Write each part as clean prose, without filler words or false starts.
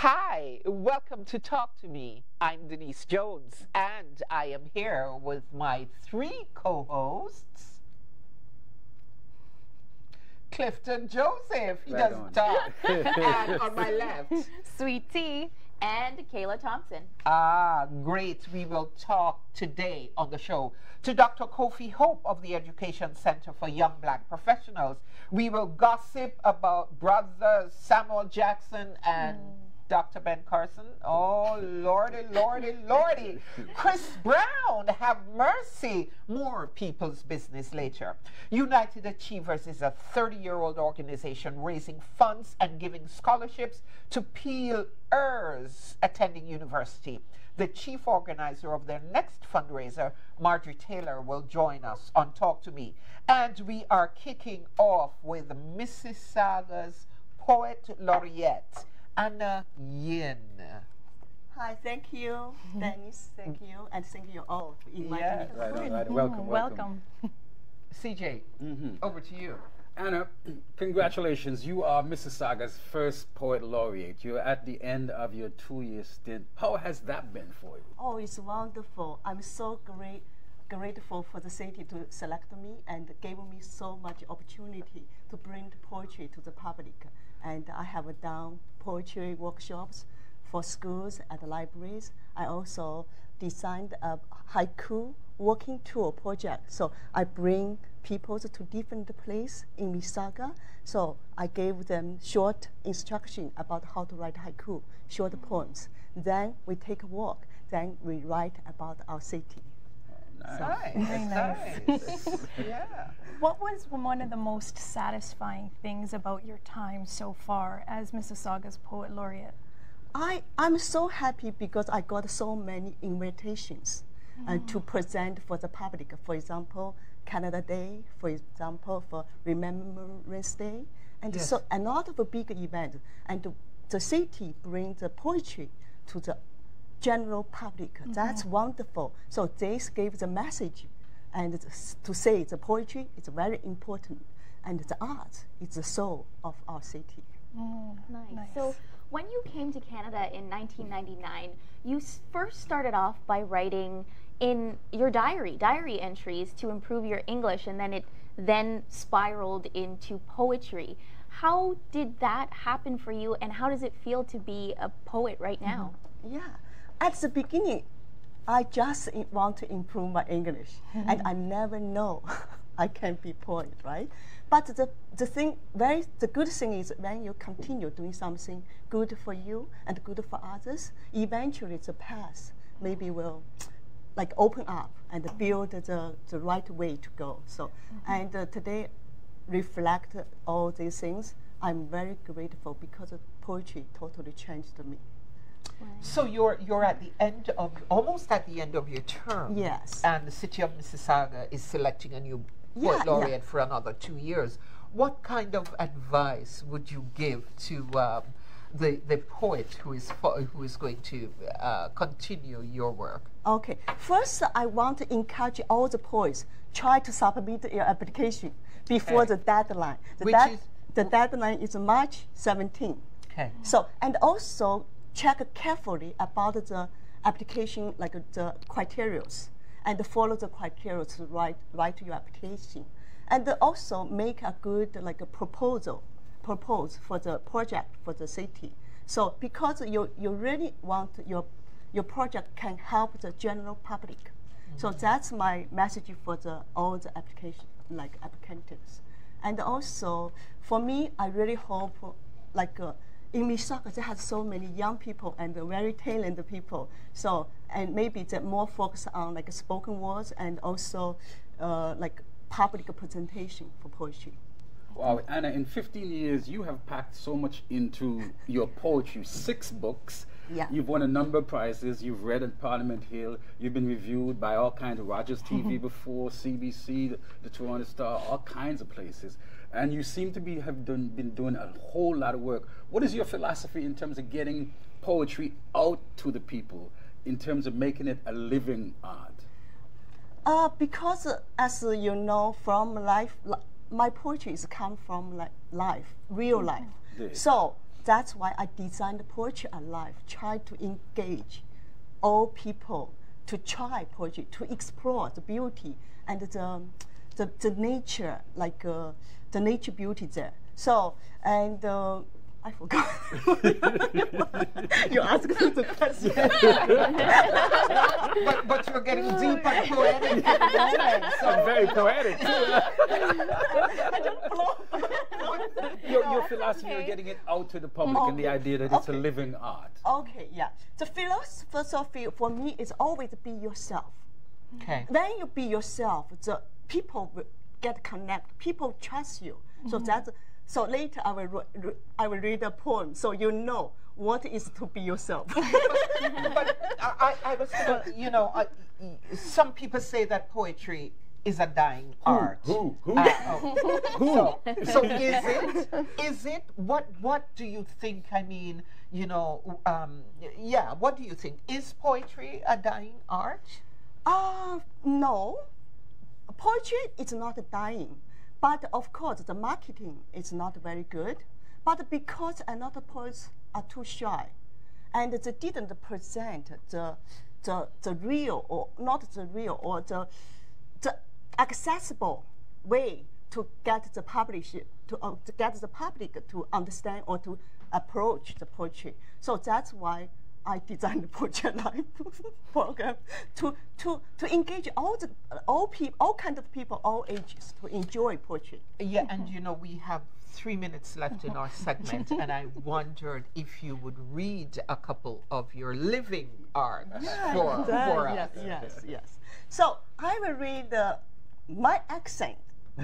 Hi, welcome to Talk to Me. I'm Denise Jones, and I am here with my three co-hosts. Clifton Joseph, he doesn't talk. And on my left, Sweet Tea and Kayla Thompson. Great. We will talk today on the show to Dr. Kofi Hope of the Education Center for Young Black Professionals. We will gossip about brothers Samuel Jackson and Dr. Ben Carson. Oh, lordy, lordy, lordy. Chris Brown, have mercy. More people's business later. United Achievers is a 30-year-old organization raising funds and giving scholarships to Peelers attending university. The chief organizer of their next fundraiser, Marjorie Taylor, will join us on Talk to Me. And we are kicking off with Mississauga's Poet Laureate, Anna Yin. Hi, thank you, Dennis. Thank you, and thank you all for inviting me. Right. Welcome. CJ, over to you. Anna, congratulations. You are Mississauga's first Poet Laureate. You're at the end of your 2-year stint. How has that been for you? Oh, it's wonderful. I'm so grateful for the city to select me and gave me so much opportunity to bring poetry to the public. And I have done poetry workshops for schools and libraries. I also designed a haiku walking tour project. So I bring people to different places in Mississauga. So I gave them short instruction about how to write haiku, short poems. Then we take a walk. Then we write about our city. Nice. Very nice. Yeah. What was one of the most satisfying things about your time so far as Mississauga's Poet Laureate? I'm so happy because I got so many invitations to present for the public. For example, Canada Day, for example, for Remembrance Day, and so a lot of big events. And the city brings the poetry to the general public. That's wonderful. So this gave the message, and to say the poetry is very important, and the art is the soul of our city. Nice. So when you came to Canada in 1999, you first started off by writing in your diary entries to improve your English, and then it spiraled into poetry. How did that happen for you, and how does it feel to be a poet right now? Yeah. At the beginning, I just want to improve my English, and I never know I can be poet, right? But the good thing is when you continue doing something good for you and good for others, eventually the path maybe will like open up and build the right way to go. So, and today reflect all these things. I'm very grateful because poetry totally changed me. So you're at the end of almost at the end of your term. Yes. And the city of Mississauga is selecting a new Poet Laureate for another 2 years. What kind of advice would you give to the poet who is going to continue your work? Okay. First, I want to encourage all the poets try to submit your application before the deadline. The deadline is March 17. Okay. So, and also check carefully about the application, like the criteria, and follow the criteria to write your application. And also make a good propose for the project for the city. So because you really want your project can help the general public. So that's my message for all the application applicants. And also for me, I really hope in Mississauga, they have so many young people and very talented people. So, and maybe they're more focused on spoken words and also public presentation for poetry. Wow, Anna, in 15 years, you have packed so much into your poetry. 6 books. Yeah. You've won a number of prizes. You've read at Parliament Hill. You've been reviewed by all kinds of Rogers TV before, CBC, the Toronto Star, all kinds of places. And you seem to been doing a whole lot of work. What is your philosophy in terms of getting poetry out to the people, in terms of making it a living art? Because as you know, from life, my poetry is come from life, real life. So that's why I designed the Poetry Alive, try to engage all people to try poetry, to explore the beauty and the nature, like the nature beauty there. So, and I forgot. You asked me the question. but you're getting deep and poetic at the moment. So Very poetic. I don't flow. Your philosophy of getting it out to the public and the idea that it's a living art. Okay, yeah. The philosophy for me is always be yourself. okay. When you be yourself, the people will get connect. People trust you. So that's so later I will read a poem so you know what is to be yourself. But I was gonna, you know, some people say that poetry is a dying art. Who? So is it what do you think? I mean, you know, yeah, what do you think? Is poetry a dying art? No. Poetry is not dying. But of course, the marketing is not very good. But because a lot of poets are too shy, and they didn't present the real, or not the real, or the accessible way to get the publisher to get the public to understand or to approach the poetry. So that's why I designed the Poetry Alive program to engage all people, all kind of people, all ages, to enjoy poetry. Yeah, and you know, we have 3 minutes left in our segment, and I wondered if you would read a couple of your living art for us. Yes. So I will read my accent.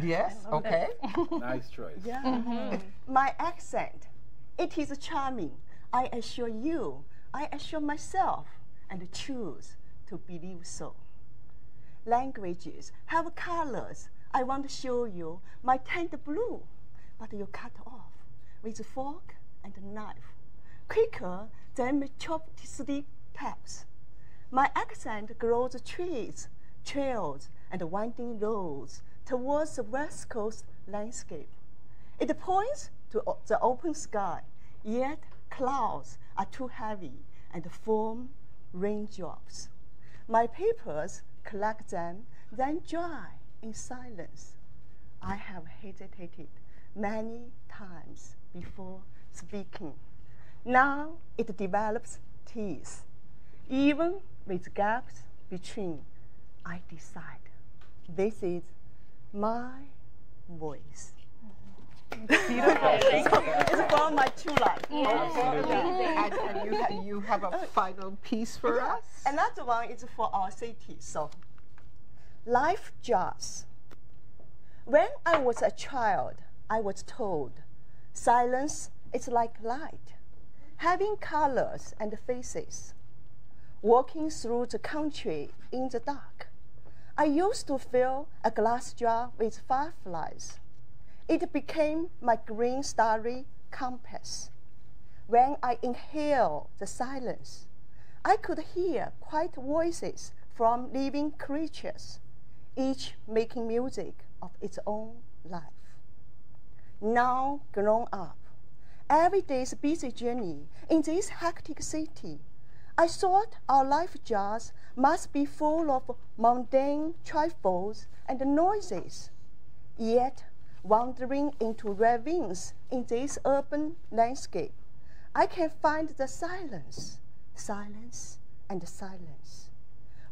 Yes, okay. Nice choice. Yeah. My accent, it is charming. I assure you. I assure myself and choose to believe so. Languages have colors. I want to show you my tender blue, but you cut off with fork and knife, quicker than my chopped sleep taps. My accent grows trees, trails, and winding roads towards the West Coast landscape. It points to the open sky, yet clouds are too heavy and form raindrops. My papers collect them, then dry in silence. I have hesitated many times before speaking. Now it develops teeth. Even with gaps between, I decide this is my voice. It's from my true life. And you have a final piece for us? Another one is for our city. So, life jars. When I was a child, I was told silence is like light, having colors and faces. Walking through the country in the dark, I used to fill a glass jar with fireflies. It became my green starry compass. When I inhaled the silence, I could hear quiet voices from living creatures, each making music of its own life. Now grown up, every day's busy journey in this hectic city, I thought our life jars must be full of mundane trifles and noises. Yet, wandering into ravines in this urban landscape, I can find the silence, and silence,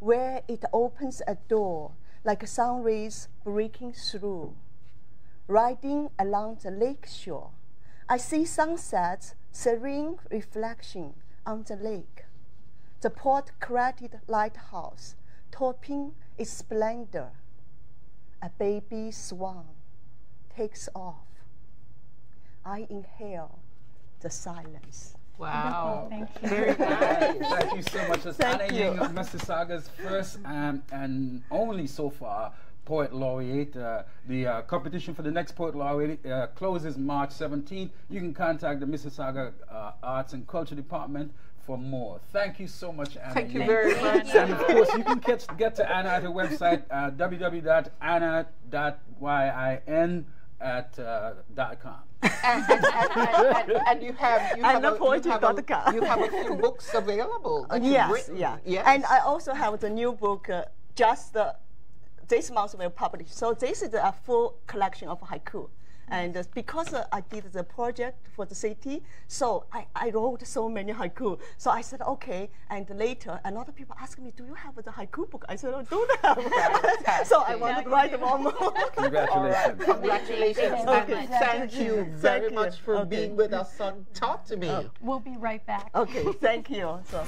where it opens a door like sun rays breaking through. Riding along the lake shore, I see sunset's serene reflection on the lake. The port-crested lighthouse topping its splendor. A baby swan takes off. I inhale the silence. Wow. Thank you. Very nice. Thank you so much. That's Thank Anna you. Ying, Mississauga's first and only so far Poet Laureate. The competition for the next Poet Laureate closes March 17th. You can contact the Mississauga Arts and Culture Department for more. Thank you so much, Anna. Thank you Ying. very much. And of course, you can get to Anna at her website, www.anna.yin at .com. And you have poetry.com. you have a few books available. That you've Yes, written. yeah. Yes. And I also have the new book this month will publish. So this is a full collection of haiku. And because I did the project for the city, so I wrote so many haiku. So I said, okay. And later, a lot of people asked me, do you have the haiku book? I said, I don't have. So I wanted to write one more. Congratulations. All right. Congratulations. Thank you And very thank you very Thank you. much for Okay. being with us on Talk to Me. We'll be right back. Okay, thank you. So.